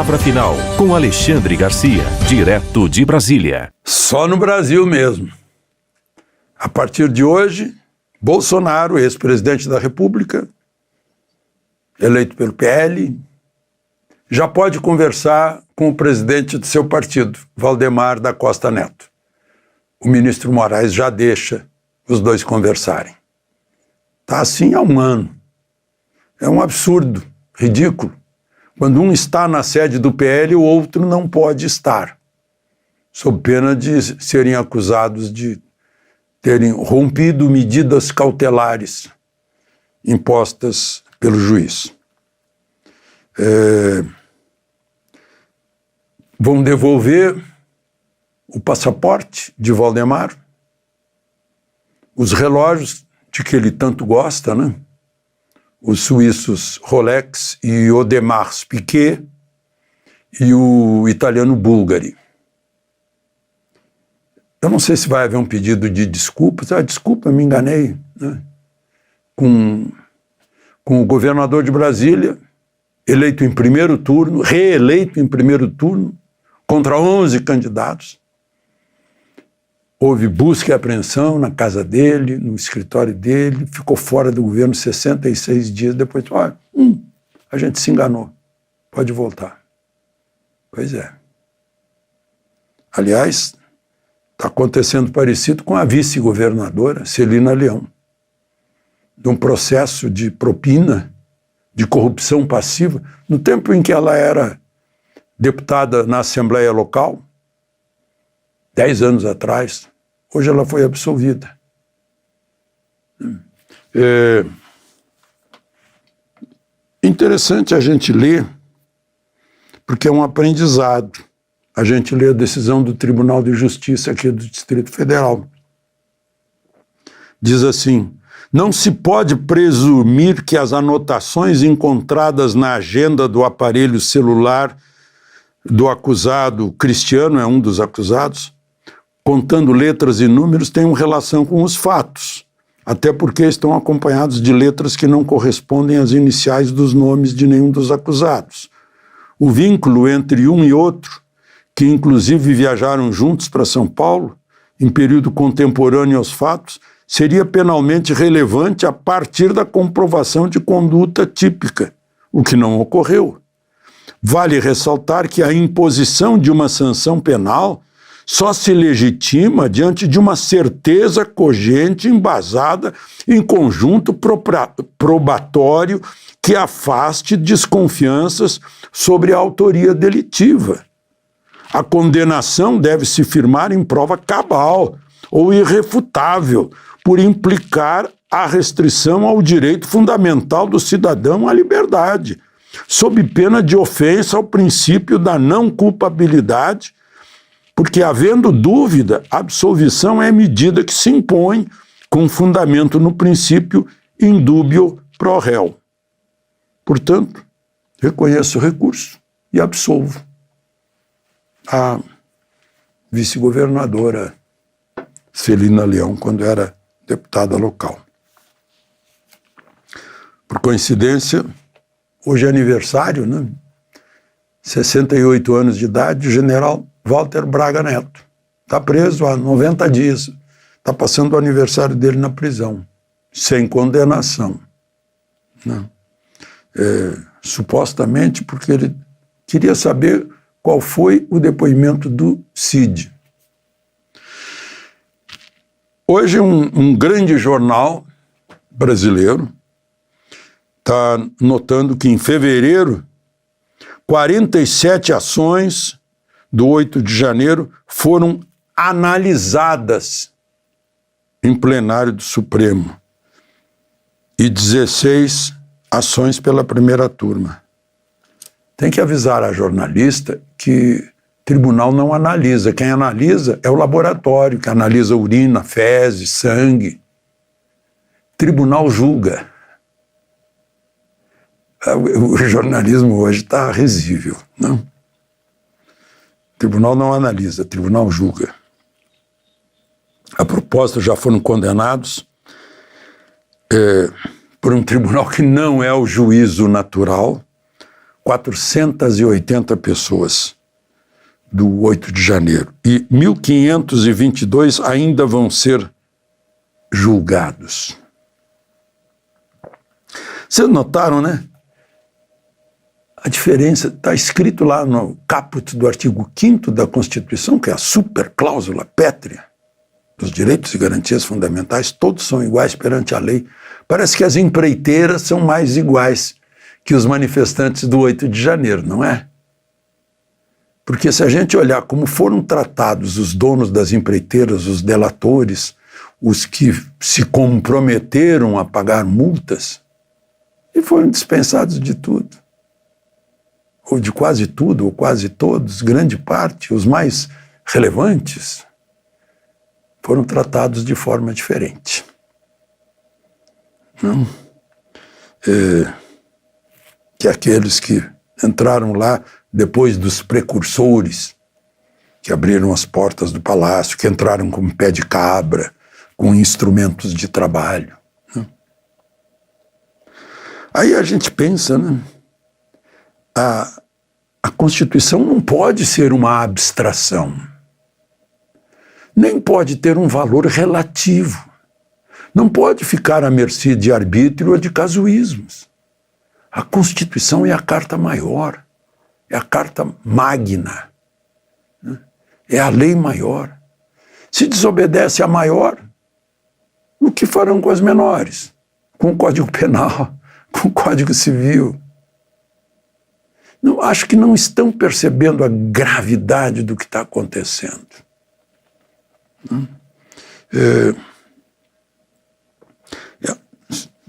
Palavra Final, com Alexandre Garcia, direto de Brasília. Só no Brasil mesmo. A partir de hoje, Bolsonaro, ex-presidente da República, eleito pelo PL, já pode conversar com o presidente do seu partido, Valdemar da Costa Neto. O ministro Moraes já deixa os dois conversarem. Está assim há um ano. É um absurdo, ridículo. Quando um está na sede do PL, o outro não pode estar, sob pena de serem acusados de terem rompido medidas cautelares impostas pelo juiz. Vão devolver o passaporte de Valdemar, os relógios de que ele tanto gosta, né? Os suíços Rolex e Audemars Piguet e o italiano Bulgari. Eu não sei se vai haver um pedido de desculpas. Desculpa, me enganei, né? Com o governador de Brasília, eleito em primeiro turno, reeleito em primeiro turno, contra 11 candidatos. Houve busca e apreensão na casa dele, no escritório dele, ficou fora do governo 66 dias, depois, a gente se enganou, pode voltar. Pois é. Aliás, está acontecendo parecido com a vice-governadora, Celina Leão, de um processo de propina, de corrupção passiva, no tempo em que ela era deputada na Assembleia Local, 10 anos atrás. Hoje ela foi absolvida. É interessante a gente ler, porque é um aprendizado. A gente lê a decisão do Tribunal de Justiça aqui do Distrito Federal. Diz assim: não se pode presumir que as anotações encontradas na agenda do aparelho celular do acusado Cristiano, é um dos acusados, contando letras e números, tenham relação com os fatos, até porque estão acompanhados de letras que não correspondem às iniciais dos nomes de nenhum dos acusados. O vínculo entre um e outro, que inclusive viajaram juntos para São Paulo, em período contemporâneo aos fatos, seria penalmente relevante a partir da comprovação de conduta típica, o que não ocorreu. Vale ressaltar que a imposição de uma sanção penal só se legitima diante de uma certeza cogente, embasada em conjunto probatório que afaste desconfianças sobre a autoria delitiva. A condenação deve se firmar em prova cabal ou irrefutável, por implicar a restrição ao direito fundamental do cidadão à liberdade, sob pena de ofensa ao princípio da não culpabilidade, porque, havendo dúvida, a absolvição é medida que se impõe com fundamento no princípio indúbio pro réu. Portanto, reconheço o recurso e absolvo a vice-governadora Celina Leão, quando era deputada local. Por coincidência, hoje é aniversário, né? 68 anos de idade, o general Walter Braga Neto. Está preso há 90 dias. Está passando o aniversário dele na prisão, sem condenação. Né? Supostamente porque ele queria saber qual foi o depoimento do Cid. Hoje um grande jornal brasileiro está notando que em fevereiro 47 ações do 8 de janeiro foram analisadas em plenário do Supremo e 16 ações pela primeira turma. Tem que avisar a jornalista que tribunal não analisa. Quem analisa é o laboratório, que analisa urina, fezes, sangue. Tribunal julga. O jornalismo hoje está risível, não? O tribunal não analisa, o tribunal julga. A propósito, já foram condenados por um tribunal que não é o juízo natural, 480 pessoas do 8 de janeiro. E 1.522 ainda vão ser julgados. Vocês notaram, né? A diferença está escrito lá no caput do artigo 5º da Constituição, que é a super cláusula pétrea dos direitos e garantias fundamentais, todos são iguais perante a lei. Parece que as empreiteiras são mais iguais que os manifestantes do 8 de janeiro, não é? Porque se a gente olhar como foram tratados os donos das empreiteiras, os delatores, os que se comprometeram a pagar multas, e foram dispensados de tudo, ou de quase tudo, ou quase todos, grande parte, os mais relevantes, foram tratados de forma diferente. Não? Que aqueles que entraram lá depois dos precursores, que abriram as portas do palácio, que entraram com pé de cabra, com instrumentos de trabalho. Né? Aí a gente pensa, né? A Constituição não pode ser uma abstração, nem pode ter um valor relativo, não pode ficar à mercê de arbítrio ou de casuísmos. A Constituição é a carta maior, é a carta magna, né? É a lei maior. Se desobedece à maior, o que farão com as menores? Com o Código Penal, com o Código Civil? Não, acho que não estão percebendo a gravidade do que está acontecendo.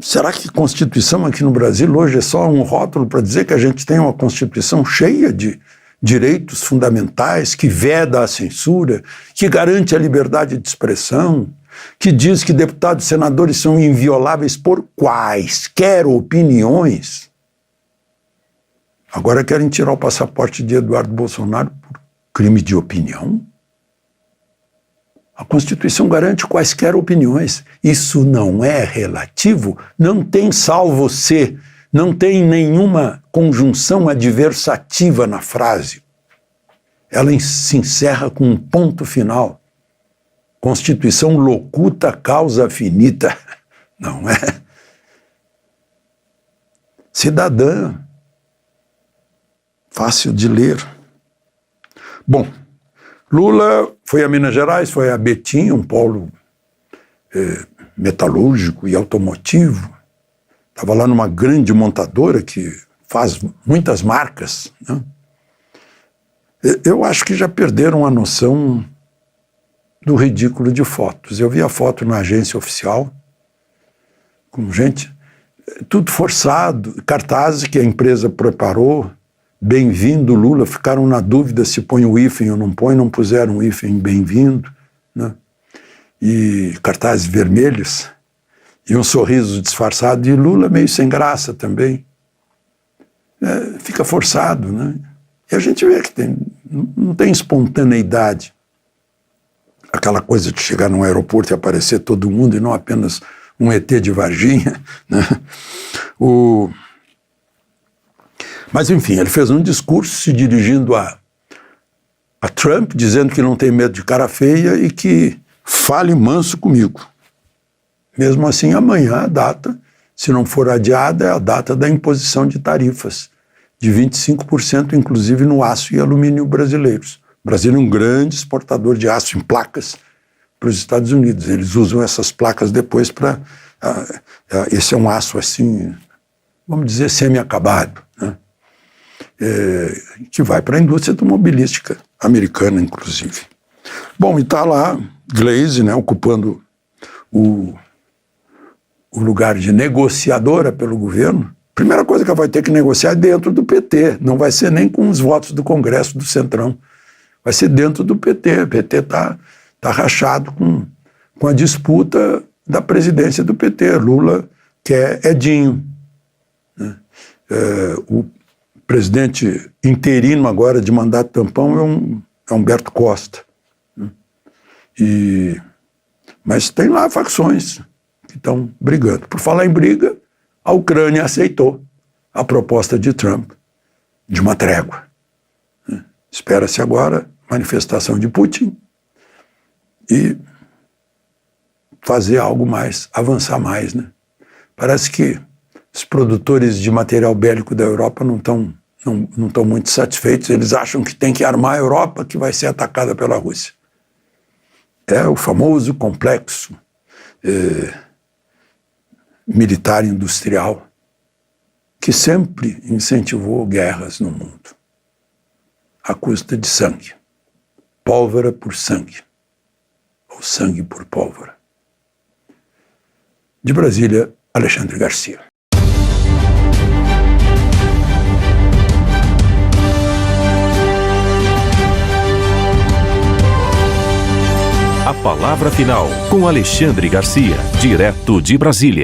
Será que Constituição aqui no Brasil hoje é só um rótulo para dizer que a gente tem uma Constituição cheia de direitos fundamentais, que veda a censura, que garante a liberdade de expressão, que diz que deputados e senadores são invioláveis por quaisquer opiniões? Agora querem tirar o passaporte de Eduardo Bolsonaro por crime de opinião? A Constituição garante quaisquer opiniões. Isso não é relativo, não tem salvo-se, não tem nenhuma conjunção adversativa na frase. Ela se encerra com um ponto final. Constituição locuta causa finita. Não é? Cidadã. Fácil de ler. Bom, Lula foi a Minas Gerais, foi a Betim, um polo metalúrgico e automotivo. Estava lá numa grande montadora que faz muitas marcas. Né? Eu acho que já perderam a noção do ridículo de fotos. Eu vi a foto na agência oficial, com gente, tudo forçado, cartazes que a empresa preparou, bem-vindo Lula, ficaram na dúvida se põe o hífen ou não põe, não puseram o hífen bem-vindo, né? E cartazes vermelhos, e um sorriso disfarçado, e Lula meio sem graça também. Fica forçado, né? E a gente vê que não tem espontaneidade. Aquela coisa de chegar num aeroporto e aparecer todo mundo, e não apenas um ET de Varginha, né? Mas, enfim, ele fez um discurso se dirigindo a Trump, dizendo que não tem medo de cara feia e que fale manso comigo. Mesmo assim, amanhã a data, se não for adiada, é a data da imposição de tarifas de 25%, inclusive no aço e alumínio brasileiros. O Brasil é um grande exportador de aço em placas para os Estados Unidos. Eles usam essas placas depois para... esse é um aço assim, vamos dizer, semi-acabado, né? Que vai para a indústria automobilística americana, inclusive. Bom, e está lá Gleisi, né, ocupando o lugar de negociadora pelo governo. Primeira coisa que ela vai ter que negociar é dentro do PT, não vai ser nem com os votos do Congresso do Centrão, vai ser dentro do PT. O PT está rachado com a disputa da presidência do PT. Lula quer Edinho, né? O presidente interino agora de mandato tampão é Humberto Costa. Né? Mas tem lá facções que estão brigando. Por falar em briga, a Ucrânia aceitou a proposta de Trump de uma trégua. Espera-se agora manifestação de Putin e fazer algo mais, avançar mais, né? Parece que os produtores de material bélico da Europa não estão muito satisfeitos. Eles acham que tem que armar a Europa, que vai ser atacada pela Rússia. É o famoso complexo militar industrial que sempre incentivou guerras no mundo, à custa de sangue, pólvora por sangue, ou sangue por pólvora. De Brasília, Alexandre Garcia. A palavra final com Alexandre Garcia, direto de Brasília.